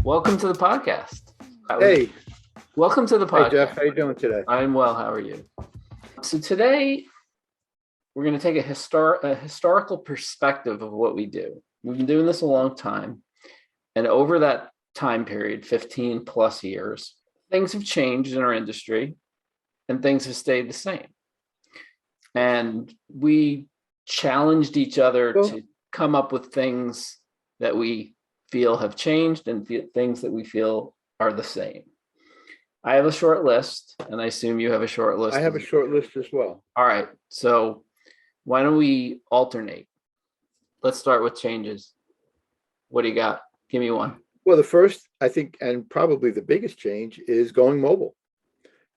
Welcome to the podcast. Hey, Welcome to the hey podcast. Jeff, how you doing today? I'm well. How are you? So today we're going to take a historical perspective of what we do. We've been doing this a long time, and over that time period, 15 plus years, things have changed in our industry, and things have stayed the same. And we challenged each other to come up with things that we feel have changed and things that we feel are the same. I have a short list, and I assume you have a short list. I have a short list as well. All right. So why don't we alternate? Let's start with changes. What do you got? Give me one. Well, the first, I think, and probably the biggest change is going mobile.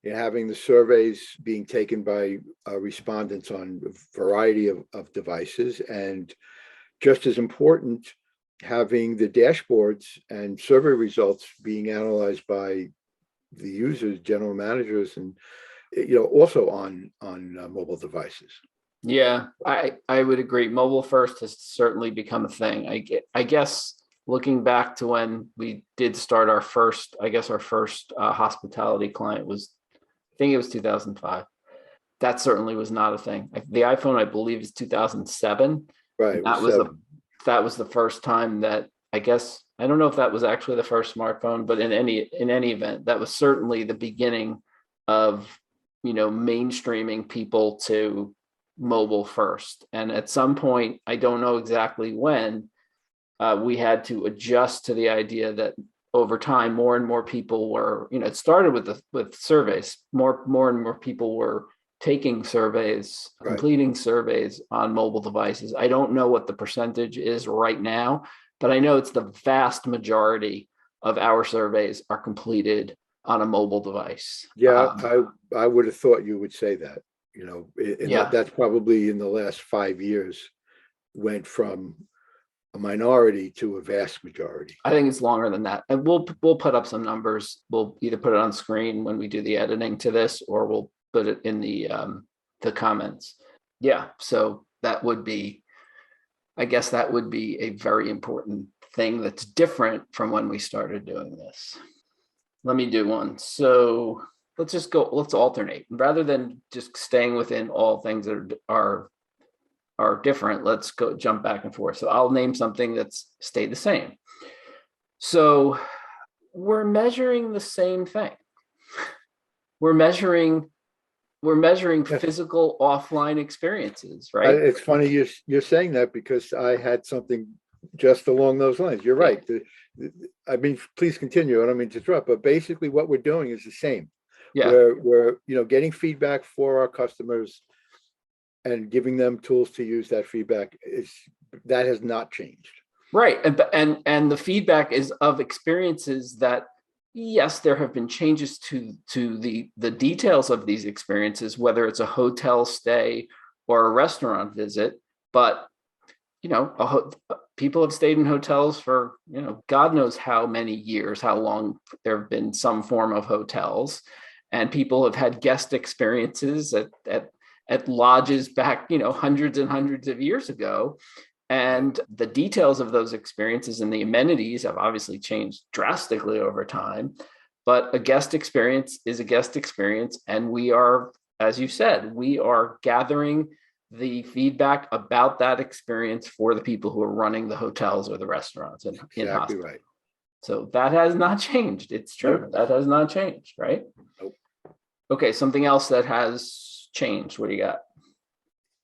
You're having the surveys being taken by respondents on a variety of devices, and just as important, having the dashboards and survey results being analyzed by the users, general managers, and also on mobile devices. Yeah, I would agree. Mobile first has certainly become a thing. I guess looking back to when we did start our first hospitality client was, I think it was 2005. That certainly was not a thing. The iPhone, I believe, is 2007. Right. That was the first time that, I guess, I don't know if that was actually the first smartphone, but in any event, that was certainly the beginning of, mainstreaming people to mobile first. And at some point, I don't know exactly when, we had to adjust to the idea that over time, more and more people were, it started with surveys. More and more people were taking surveys, Right. completing surveys on mobile devices. I don't know what the percentage is right now, but I know it's the vast majority of our surveys are completed on a mobile device. Yeah, I would have thought you would say that. Yeah. That's probably in the last 5 years went from a minority to a vast majority. I think it's longer than that. And we'll put up some numbers. We'll either put it on screen when we do the editing to this, or we'll put it in the comments. Yeah. So that would be, I guess that would be a very important thing that's different from when we started doing this. Let me do one. So let's alternate rather than just staying within all things that are different. Let's go jump back and forth. So I'll name something that's stayed the same. So we're measuring the same thing. We're measuring physical offline experiences, right? It's funny you're saying that, because I had something just along those lines. You're right. I mean, please continue. I don't mean to interrupt, but basically what we're doing is the same. Yeah. We're getting feedback for our customers and giving them tools to use that feedback. That has not changed. Right. And the feedback is of experiences that, yes, there have been changes to the details of these experiences, whether it's a hotel stay or a restaurant visit. But, people have stayed in hotels for, God knows how many years, how long there have been some form of hotels, and people have had guest experiences at lodges back, hundreds and hundreds of years ago. And the details of those experiences and the amenities have obviously changed drastically over time. But a guest experience is a guest experience. And we are, as you said, we are gathering the feedback about that experience for the people who are running the hotels or the restaurants in Exactly right. So that has not changed. It's true. Nope. That has not changed, right? Nope. Okay, something else that has changed. What do you got?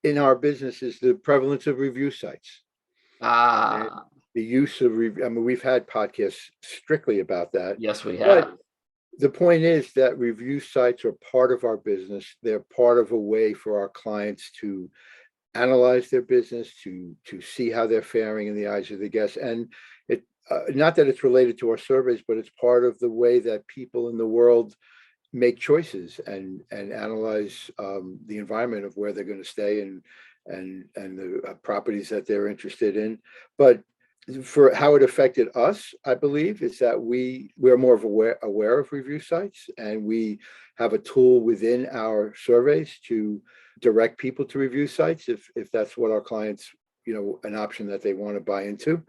In our business is the prevalence of review sites. The use of we've had podcasts strictly about that. Yes, we have. But the point is that review sites are part of our business. They're part of a way for our clients to analyze their business, to see how they're faring in the eyes of the guests. And it not that it's related to our surveys, but it's part of the way that people in the world make choices and analyze the environment of where they're going to stay and the properties that they're interested in. But for how it affected us, I believe, is that we're more of aware of review sites, and we have a tool within our surveys to direct people to review sites if that's what our clients an option that they want to buy into.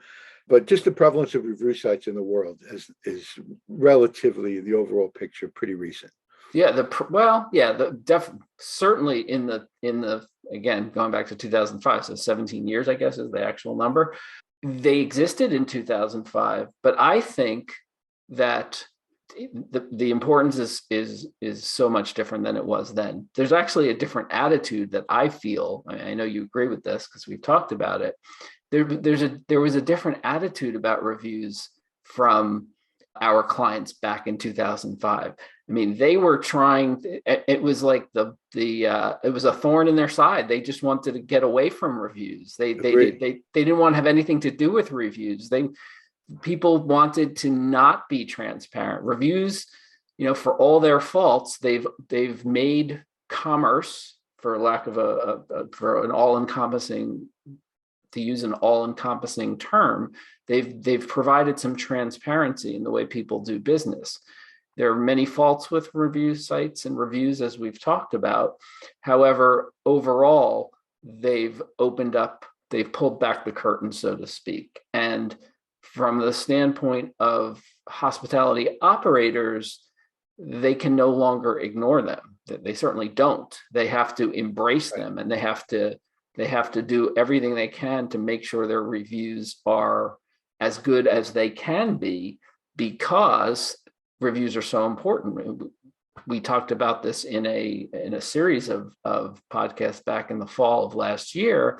But just the prevalence of review sites in the world is relatively, the overall picture, pretty recent. Yeah, certainly in the again, going back to 2005, so 17 years, I guess, is the actual number. They existed in 2005, but I think that the importance is so much different than it was then. There's actually a different attitude that I feel. I know you agree with this because we've talked about it. There was a different attitude about reviews from our clients back in 2005. I mean, they were trying. It was like it was a thorn in their side. They just wanted to get away from reviews. They didn't want to have anything to do with reviews. People wanted to not be transparent. Reviews, for all their faults, they've made commerce, for lack of for an all-encompassing, to use an all-encompassing term, they've provided some transparency in the way people do business. There are many faults with review sites and reviews, as we've talked about. However, overall, they've pulled back the curtain, so to speak. And from the standpoint of hospitality operators, they can no longer ignore them. They certainly don't. They have to embrace them, and they have to do everything they can to make sure their reviews are as good as they can be, because reviews are so important. We talked about this in a series of podcasts back in the fall of last year,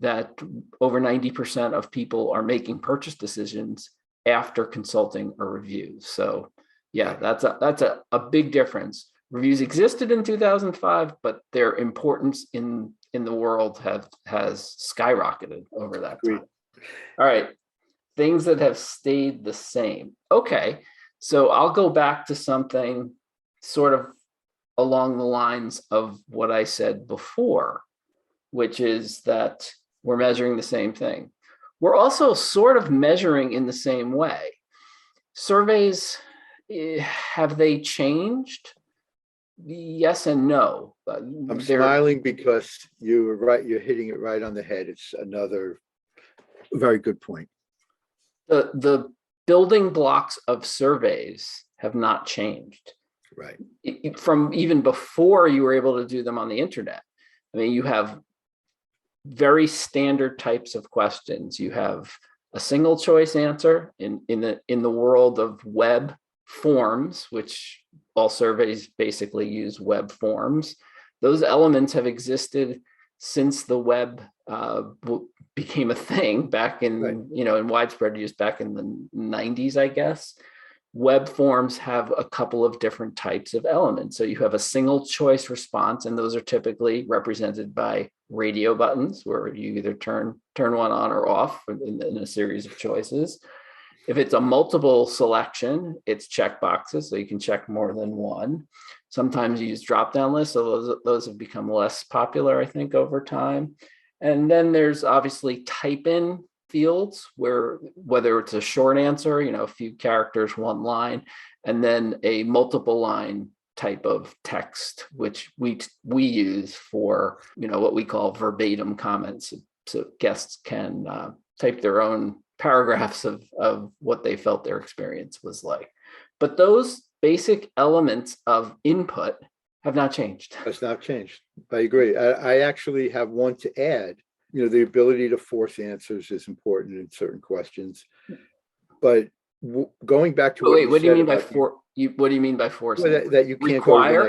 that over 90% of people are making purchase decisions after consulting a review. So yeah, that's a big difference. Reviews existed in 2005, but their importance in the world has skyrocketed over that time. All right, things that have stayed the same. Okay, so I'll go back to something sort of along the lines of what I said before, which is that we're measuring the same thing. We're also sort of measuring in the same way. Surveys, have they changed? Yes and no. I'm smiling because you were right. You're hitting it right on the head. It's another very good point. The building blocks of surveys have not changed. Right. From even before you were able to do them on the internet. I mean, you have very standard types of questions. You have a single choice answer in the world of web forms, which all surveys basically use web forms. Those elements have existed since the web became a thing back in, right, in widespread use back in the 90s, I guess. Web forms have a couple of different types of elements. So you have a single choice response, and those are typically represented by radio buttons, where you either turn one on or off in a series of choices. If it's a multiple selection, it's check boxes, so you can check more than one. Sometimes you use drop-down lists, so those have become less popular, I think, over time. And then there's obviously type-in fields, where whether it's a short answer, a few characters, one line, and then a multiple line type of text, which we use for, what we call verbatim comments. So guests can type their own paragraphs of what they felt their experience was like. But those basic elements of input have not changed. That's not changed. I agree. I actually have one to add. The ability to force answers is important in certain questions. But going back to what do you mean by force? What do you mean by force? Well, that you can't require an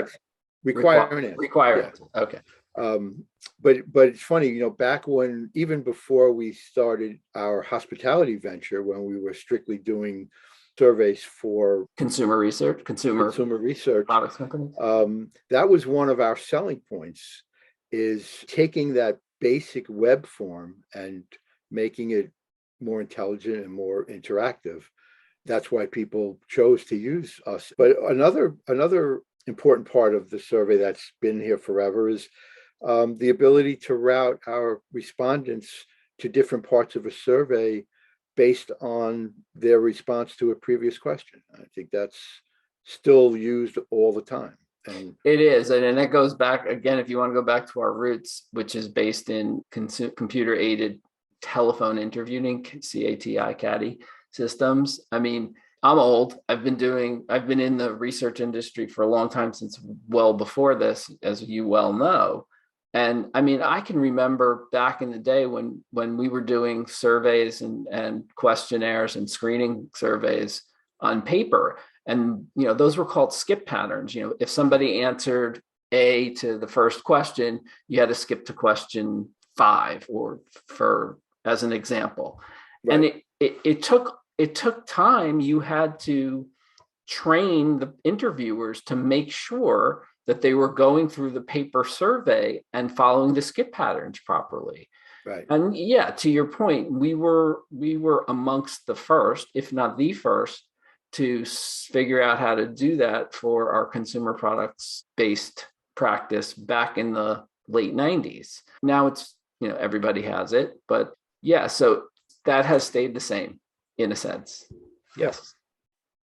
answer. Require. Yeah. Okay. But it's funny, back when, even before we started our hospitality venture, when we were strictly doing surveys for consumer research, products companies, that was one of our selling points, is taking that basic web form and making it more intelligent and more interactive. That's why people chose to use us. But another important part of the survey that's been here forever is the ability to route our respondents to different parts of a survey based on their response to a previous question. I think that's still used all the time. And it is, and that goes back again, if you want to go back to our roots, which is based in computer aided telephone interviewing, CATI systems. I mean, I'm old. I've been in the research industry for a long time, since well before this, as you well know. And I mean, I can remember back in the day when we were doing surveys and questionnaires and screening surveys on paper. And, those were called skip patterns. If somebody answered A to the first question, you had to skip to question 5, or as an example. Right. And it took time. You had to train the interviewers to make sure that they were going through the paper survey and following the skip patterns properly. Right. And yeah, to your point, we were amongst the first, if not the first, to figure out how to do that for our consumer products based practice back in the late 90s. Now it's, everybody has it, but yeah, so that has stayed the same in a sense. Yes.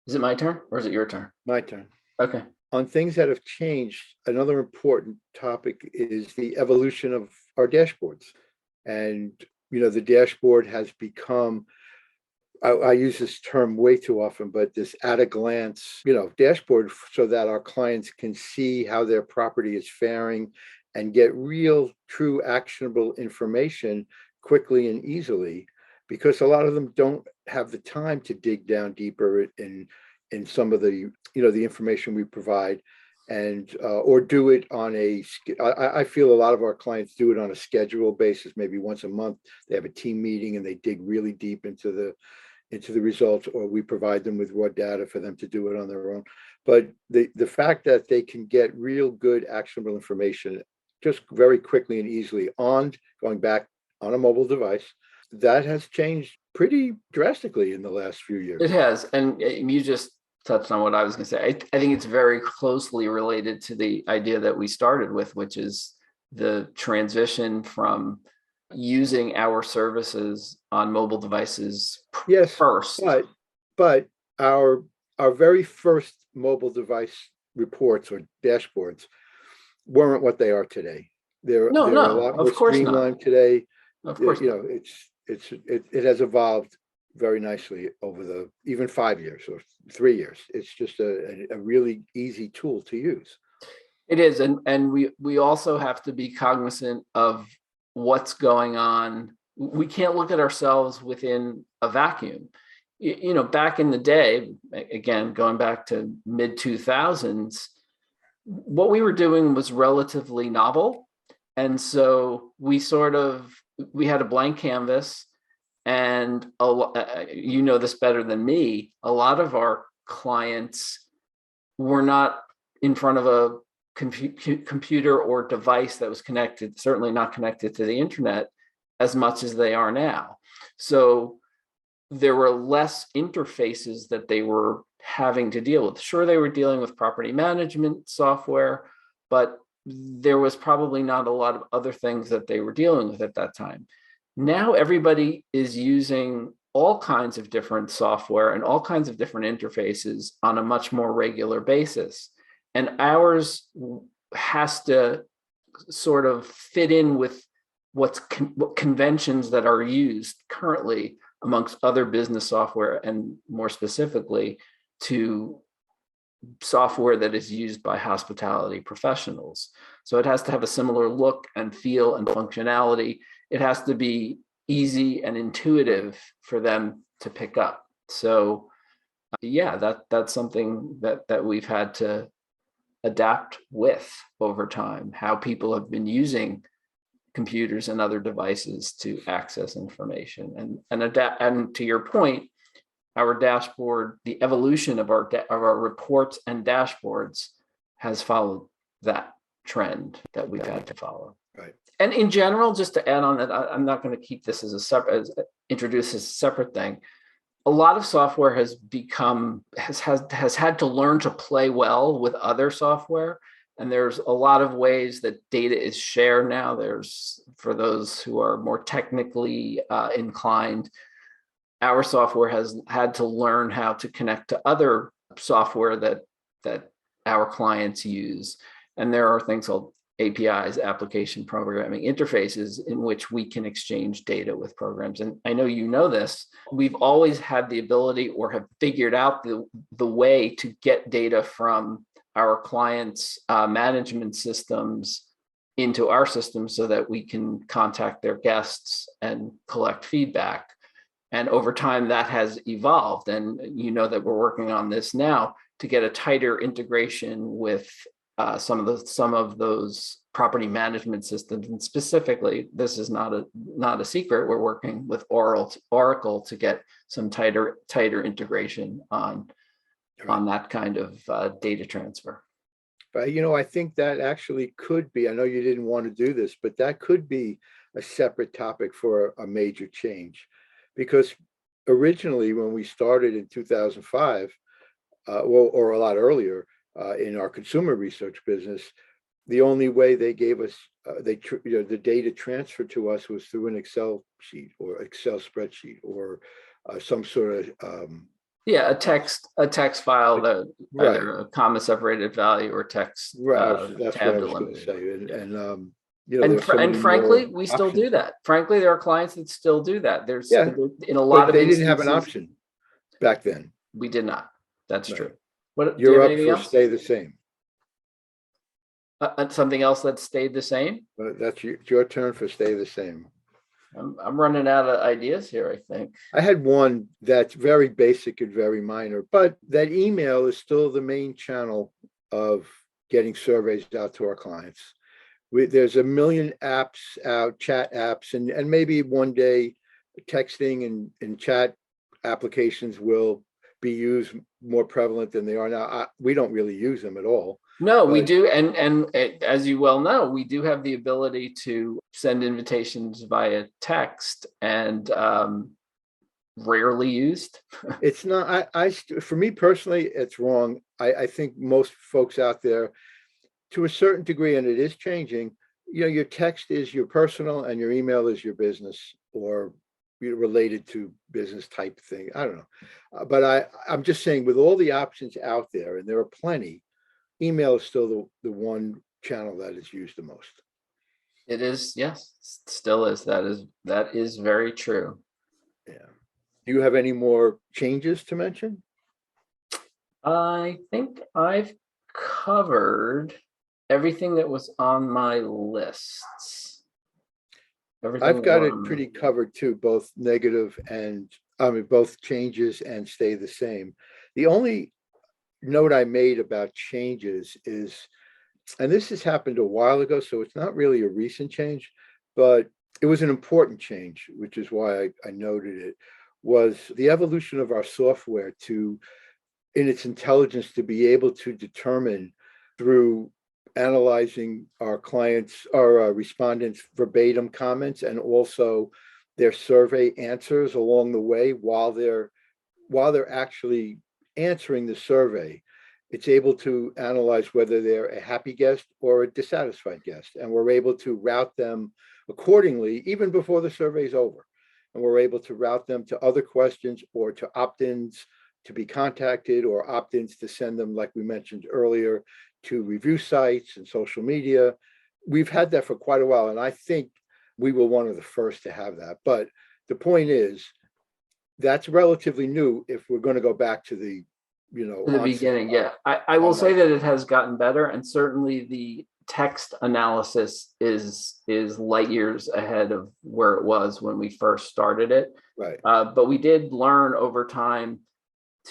Is it my turn or is it your turn? My turn. Okay. On things that have changed, another important topic is the evolution of our dashboards. And, the dashboard has become, I use this term way too often, but this at a glance, dashboard, so that our clients can see how their property is faring and get real, true, actionable information quickly and easily, because a lot of them don't have the time to dig down deeper in some of the, the information we provide, and or do it on I feel a lot of our clients do it on a schedule basis. Maybe once a month they have a team meeting and they dig really deep into the results, or we provide them with raw data for them to do it on their own. But the fact that they can get real good actionable information just very quickly and easily going back on a mobile device, that has changed pretty drastically in the last few years. It has. And you just touched on what I was going to say. I think it's very closely related to the idea that we started with, which is the transition from using our services on mobile devices first. But our very first mobile device reports or dashboards weren't what they are today. They're a lot more streamlined today. Of course, it has evolved very nicely over even 5 years or 3 years. It's just a really easy tool to use. It is, and we also have to be cognizant of what's going on. We can't look at ourselves within a vacuum. Back in the day, again, going back to mid 2000s, what we were doing was relatively novel. And so we had a blank canvas, and you know this better than me, a lot of our clients were not in front of a computer or device that was connected, certainly not connected to the internet as much as they are now. So there were less interfaces that they were having to deal with. Sure, they were dealing with property management software, but there was probably not a lot of other things that they were dealing with at that time. Now everybody is using all kinds of different software and all kinds of different interfaces on a much more regular basis. And ours has to sort of fit in with what conventions that are used currently amongst other business software, and more specifically to software that is used by hospitality professionals. So it has to have a similar look and feel and functionality. It has to be easy and intuitive for them to pick up. So yeah, that's something that we've had to adapt with over time, how people have been using computers and other devices to access information and adapt. And to your point, our dashboard, the evolution of our reports and dashboards has followed that trend that we've had to follow. Right. And in general, just to add on that, I'm not going to keep this as introduce as a separate thing. A lot of software has had to learn to play well with other software. And there's a lot of ways that data is shared now. There's, for those who are more technically inclined, our software has had to learn how to connect to other software that our clients use. And there are things called APIs, application programming interfaces, in which we can exchange data with programs. And I know you know this, we've always had the ability or have figured out the way to get data from our clients' management systems into our system so that we can contact their guests and collect feedback. And over time that has evolved. And you know that we're working on this now to get a tighter integration with some of those property management systems. And specifically, this is not a secret, we're working with Oracle to get some tighter integration on that kind of data transfer. But, I think that actually could be, I know you didn't want to do this, but that could be a separate topic for a major change. Because originally, when we started in 2005, or a lot earlier, in our consumer research business, the only way they gave us the data transferred to us was through an Excel sheet or Excel spreadsheet or some sort of a text file that either a comma separated value or text that's what I was going to say. And frankly, we still do that. Frankly, there are clients that still do that. There's in a lot of they didn't have an option back then. We did not. That's true. What you're up for else? Stay the same. Something else that stayed the same? That's your turn for stay the same. I'm running out of ideas here, I think. I had one that's very basic and very minor, but that email is still the main channel of getting surveys out to our clients. There's a million apps out, chat apps, and maybe one day texting and chat applications will be used more prevalent than they are now. We don't really use them at all. No, we do. And as you well know, we do have the ability to send invitations via text, and rarely used. It's not, for me personally, it's wrong. I think most folks out there, to a certain degree, and it is changing, your text is your personal and your email is your business or related to business type thing. I don't know. But I'm just saying, with all the options out there, and there are plenty, email is still the one channel that is used the most. It is, yes, still is. That is very true. Yeah. Do you have any more changes to mention? I think I've covered everything that was on my lists. I've got it pretty covered too, both negative and both changes and stay the same. The only note I made about changes is, and this has happened a while ago, so it's not really a recent change, but it was an important change, which is why I noted it, was the evolution of our software in its intelligence to be able to determine through analyzing our respondents' verbatim comments and also their survey answers along the way while they're actually answering the survey. It's able to analyze whether they're a happy guest or a dissatisfied guest, and we're able to route them accordingly even before the survey is over. And we're able to route them to other questions or to opt-ins to be contacted, or opt-ins to send them, like we mentioned earlier, to review sites and social media. We've had that for quite a while, and I think we were one of the first to have that. But the point is, that's relatively new if we're going to go back to the beginning. Yeah, I will say that it has gotten better, and certainly the text analysis is light years ahead of where it was when we first started it. Right. But we did learn over time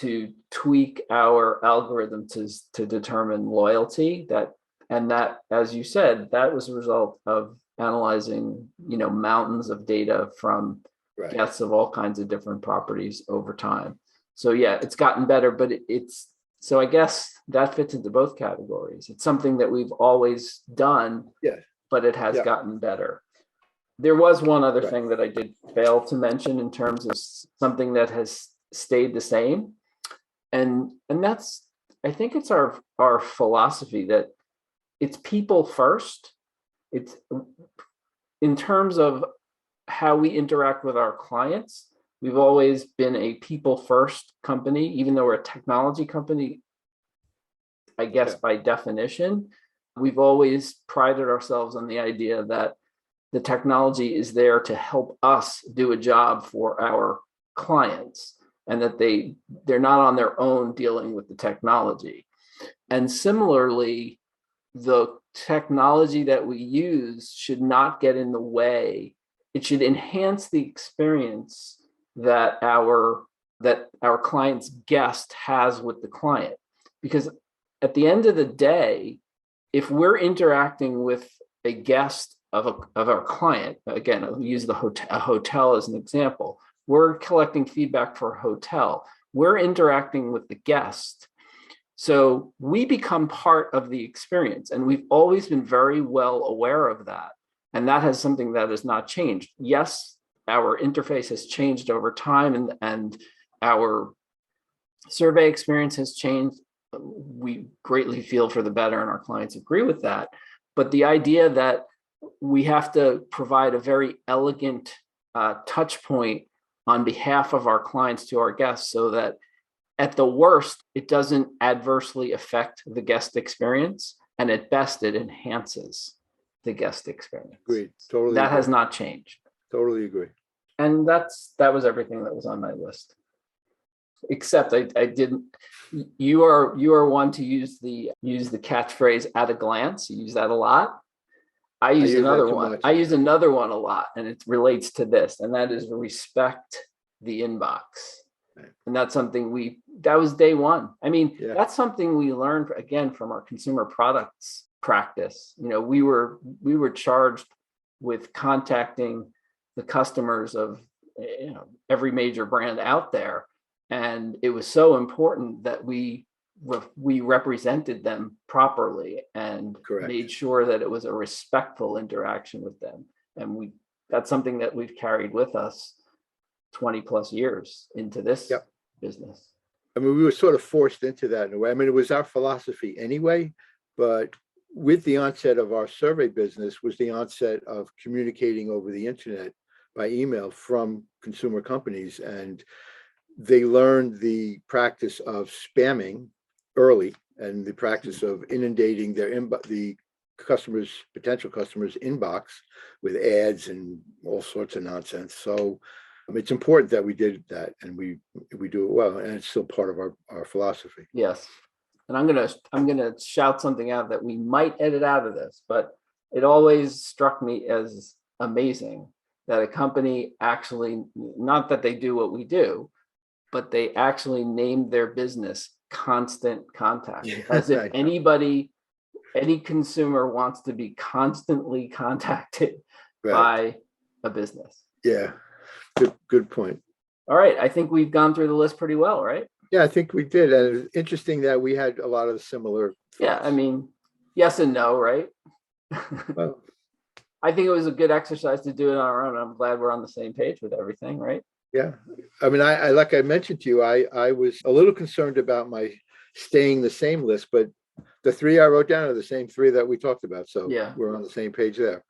to tweak our algorithm to determine loyalty. That, as you said, that was a result of analyzing mountains of data from guests of all kinds of different properties over time. So yeah, it's gotten better, but so I guess that fits into both categories. It's something that we've always done, but it has gotten better. There was one other thing that I did fail to mention in terms of something that has stayed the same. And that's, I think it's our philosophy that it's people first. It's in terms of how we interact with our clients. We've always been a people first company, even though we're a technology company, I guess by definition. We've always prided ourselves on the idea that the technology is there to help us do a job for our clients, and that they're not on their own dealing with the technology. And similarly, the technology that we use should not get in the way. It should enhance the experience that our client's guest has with the client. Because at the end of the day, if we're interacting with a guest of our client, again, I'll use a hotel as an example. We're collecting feedback for a hotel. We're interacting with the guest. So we become part of the experience, and we've always been very well aware of that. And that has something that has not changed. Yes, our interface has changed over time, and our survey experience has changed. We greatly feel for the better, and our clients agree with that. But the idea that we have to provide a very elegant touch point on behalf of our clients to our guests, so that at the worst, it doesn't adversely affect the guest experience, and at best, it enhances the guest experience. Agreed. Totally. That has not changed. Totally agree. And that was everything that was on my list. Except I didn't. You are one to use the catchphrase "at a glance." You use that a lot. I use another one. I use another one a lot, and it relates to this, and that is respect the inbox. Right. And that's something that was day one. I mean, that's something we learned again from our consumer products practice. We were charged with contacting the customers of every major brand out there, and it was so important that we represented them properly and made sure that it was a respectful interaction with them. And that's something that we've carried with us 20 plus years into this business. I mean, we were sort of forced into that in a way. I mean, it was our philosophy anyway, but with the onset of our survey business was the onset of communicating over the internet by email from consumer companies. And they learned the practice of spamming early, and the practice of inundating the potential customers' inbox with ads and all sorts of nonsense. So it's important that we did that, and we do it well, and it's still part of our philosophy. Yes. And I'm gonna shout something out that we might edit out of this, but it always struck me as amazing that a company actually, not that they do what we do, but they actually named their business Constant Contact, as if any consumer wants to be constantly contacted by a business. Yeah, good point. All right, I think we've gone through the list pretty well, right? Yeah, I think we did. And it's interesting that we had a lot of similar thoughts. Yeah, I mean, yes and no, right? Well, I think it was a good exercise to do it on our own. I'm glad we're on the same page with everything, right? Yeah. I mean, I like I mentioned to you, I was a little concerned about my staying the same list, but the three I wrote down are the same three that we talked about. So we're on the same page there.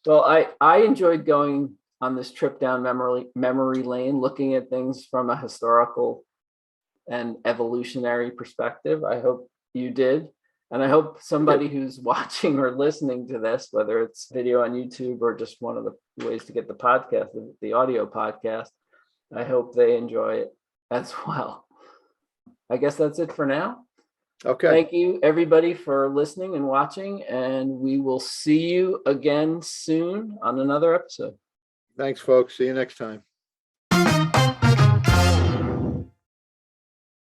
Well, I enjoyed going on this trip down memory lane, looking at things from a historical and evolutionary perspective. I hope you did. And I hope somebody who's watching or listening to this, whether it's video on YouTube or just one of the ways to get the podcast, the audio podcast, I hope they enjoy it as well. I guess that's it for now. Okay. Thank you, everybody, for listening and watching, and we will see you again soon on another episode. Thanks, folks. See you next time.